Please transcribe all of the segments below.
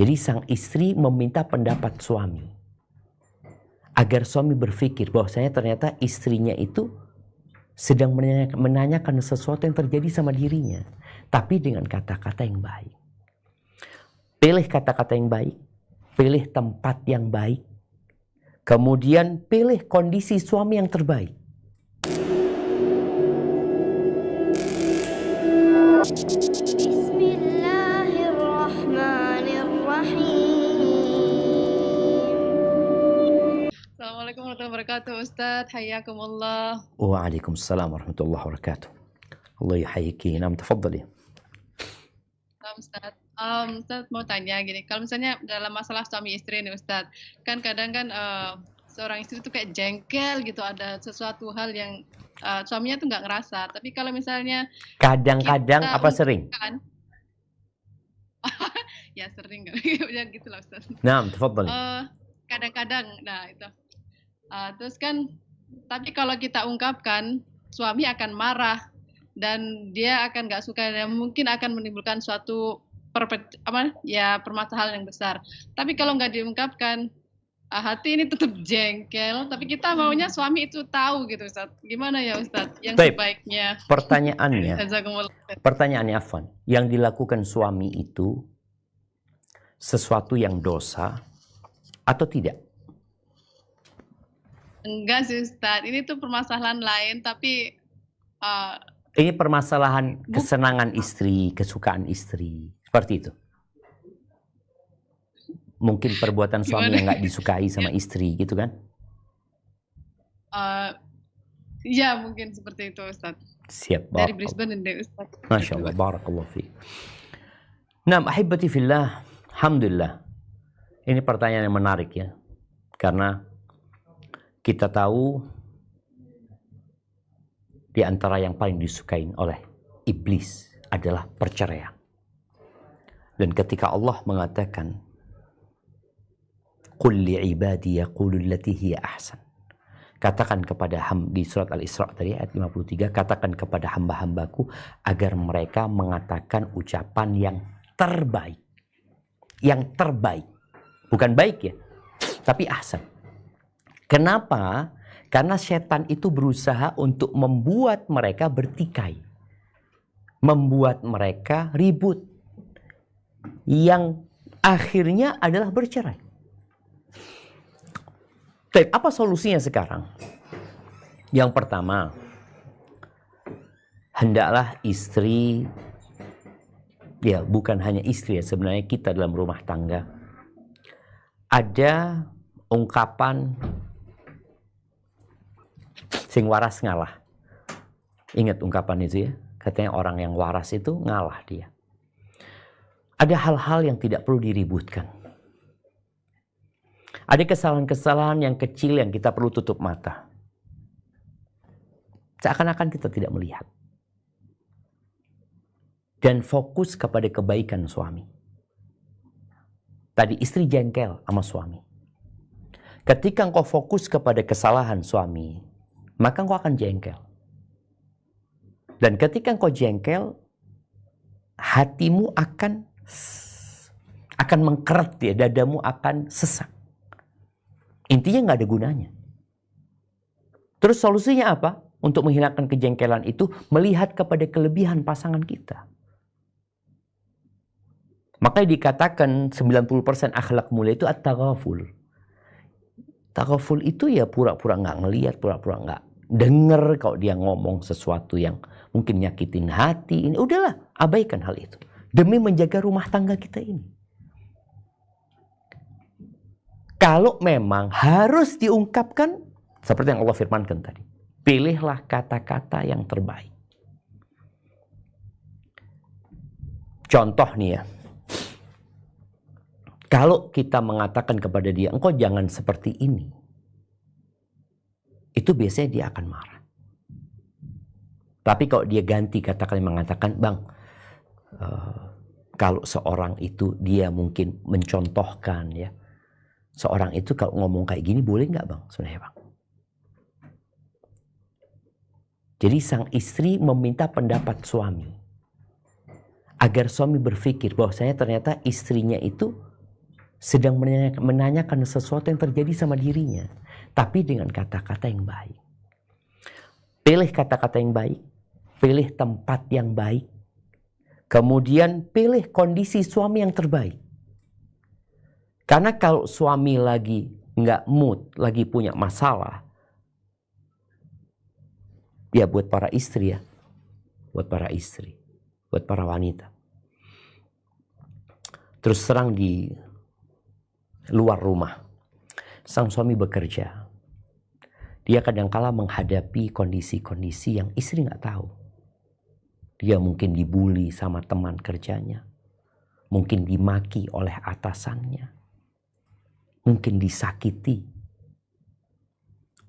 Jadi sang istri meminta pendapat suami. Agar suami berpikir bahwasanya ternyata istrinya itu sedang menanyakan sesuatu yang terjadi sama dirinya. Tapi dengan kata-kata yang baik. Pilih kata-kata yang baik. Pilih tempat yang baik. Kemudian pilih kondisi suami yang terbaik. Assalamualaikum warahmatullahi wabarakatuh, Ustadz. Hayyakumullah. Waalaikumsalam warahmatullahi wabarakatuh. Allah yuhayyiki. Nam, tafadhali. Ustadz. Ustadz mau tanya gini, kalau misalnya dalam masalah suami istri nih Ustadz, kan kadang kan seorang istri tuh kayak jengkel gitu, ada sesuatu hal yang suaminya tuh nggak ngerasa. Tapi kalau misalnya kadang-kadang apa sering? Ya sering kan, ya gitu lah Ustadz. Nam, tafadhali. Kadang-kadang, nah itu. Terus kan, tapi kalau kita ungkapkan, suami akan marah dan dia akan nggak suka dan mungkin akan menimbulkan suatu permasalahan yang besar. Tapi kalau nggak diungkapkan, hati ini tetap jengkel. Tapi kita maunya suami itu tahu gitu, Ustaz. Gimana ya, Ustaz? Yang sebaiknya. Pertanyaannya Afwan, yang dilakukan suami itu sesuatu yang dosa atau tidak? Enggak sih, Ustaz. Ini tuh permasalahan lain, tapi ini permasalahan kesenangan istri, kesukaan istri. Seperti itu. Mungkin perbuatan suami yang nggak disukai sama istri, gitu kan? Ya, mungkin seperti itu, Ustaz. Siap. Dari Brisbane dan Ustaz. Masya Allah, barakallahu fiik. Nah, ahibati fillah, alhamdulillah. Ini pertanyaan yang menarik ya. Karena kita tahu di antara yang paling disukai oleh iblis adalah perceraian. Dan ketika Allah mengatakan, "Qul li'ibadi yaqulu allati hiya ahsan." Katakan kepada di surat Al-Isra tadi ayat 53, katakan kepada hamba-hambaku agar mereka mengatakan ucapan yang terbaik. Yang terbaik. Bukan baik ya, tapi ahsan. Kenapa? Karena setan itu berusaha untuk membuat mereka bertikai. Membuat mereka ribut. Yang akhirnya adalah bercerai. Tapi apa solusinya sekarang? Yang pertama, hendaklah istri, ya bukan hanya istri ya, sebenarnya kita dalam rumah tangga, ada ungkapan sing waras ngalah. Ingat ungkapan itu ya, katanya orang yang waras itu ngalah dia. Ada hal-hal yang tidak perlu diributkan. Ada kesalahan-kesalahan yang kecil yang kita perlu tutup mata. Seakan-akan kita tidak melihat. Dan fokus kepada kebaikan suami. Tadi istri jengkel sama suami. Ketika engkau fokus kepada kesalahan suami, maka engkau akan jengkel. Dan ketika engkau jengkel, hatimu akan mengkeret ya, dadamu akan sesak. Intinya nggak ada gunanya. Terus solusinya apa? Untuk menghilangkan kejengkelan itu, melihat kepada kelebihan pasangan kita. Makanya dikatakan 90% akhlak mulia itu at-taghaful. Taghaful itu ya pura-pura nggak ngelihat, pura-pura nggak denger kalau dia ngomong sesuatu yang mungkin nyakitin hati. Ini udahlah, abaikan hal itu. Demi menjaga rumah tangga kita ini. Kalau memang harus diungkapkan, seperti yang Allah firmankan tadi. Pilihlah kata-kata yang terbaik. Contoh nih ya. Kalau kita mengatakan kepada dia, engkau jangan seperti ini. Itu biasanya dia akan marah. Tapi kalau dia ganti katakan mengatakan, bang, kalau seorang itu dia mungkin mencontohkan ya. Seorang itu kalau ngomong kayak gini boleh nggak bang? Sebenarnya bang. Jadi sang istri meminta pendapat suami. Agar suami berpikir bahwasanya ternyata istrinya itu sedang menanyakan sesuatu yang terjadi sama dirinya, tapi dengan kata-kata yang baik. Pilih kata-kata yang baik, pilih tempat yang baik, kemudian pilih kondisi suami yang terbaik. Karena kalau suami lagi nggak mood, lagi punya masalah, ya buat para istri ya, buat para istri, buat para wanita. Terus terang di luar rumah, sang suami bekerja. Dia kadangkala menghadapi kondisi-kondisi yang istri nggak tahu. Dia mungkin dibully sama teman kerjanya, mungkin dimaki oleh atasannya, mungkin disakiti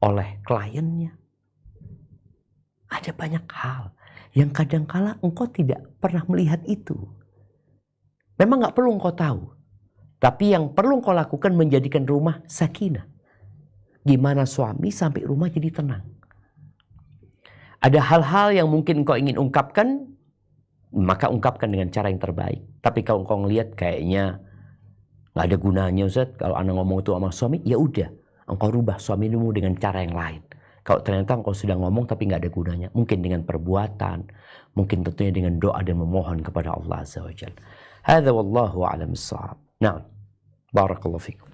oleh kliennya. Ada banyak hal yang kadangkala engkau tidak pernah melihat itu. Memang nggak perlu engkau tahu. Tapi yang perlu engkau lakukan menjadikan rumah sakinah. Gimana suami sampai rumah jadi tenang. Ada hal-hal yang mungkin engkau ingin ungkapkan, maka ungkapkan dengan cara yang terbaik. Tapi kalau engkau ngelihat kayaknya nggak ada gunanya Ustaz, kalau anak ngomong itu sama suami, ya udah, engkau rubah suamimu dengan cara yang lain. Kalau ternyata engkau sudah ngomong tapi nggak ada gunanya, mungkin dengan perbuatan, mungkin tentunya dengan doa dan memohon kepada Allah Azza wa Jalla. Hadza wallahu a'lam bissawab. Nah, barakallahu fikum.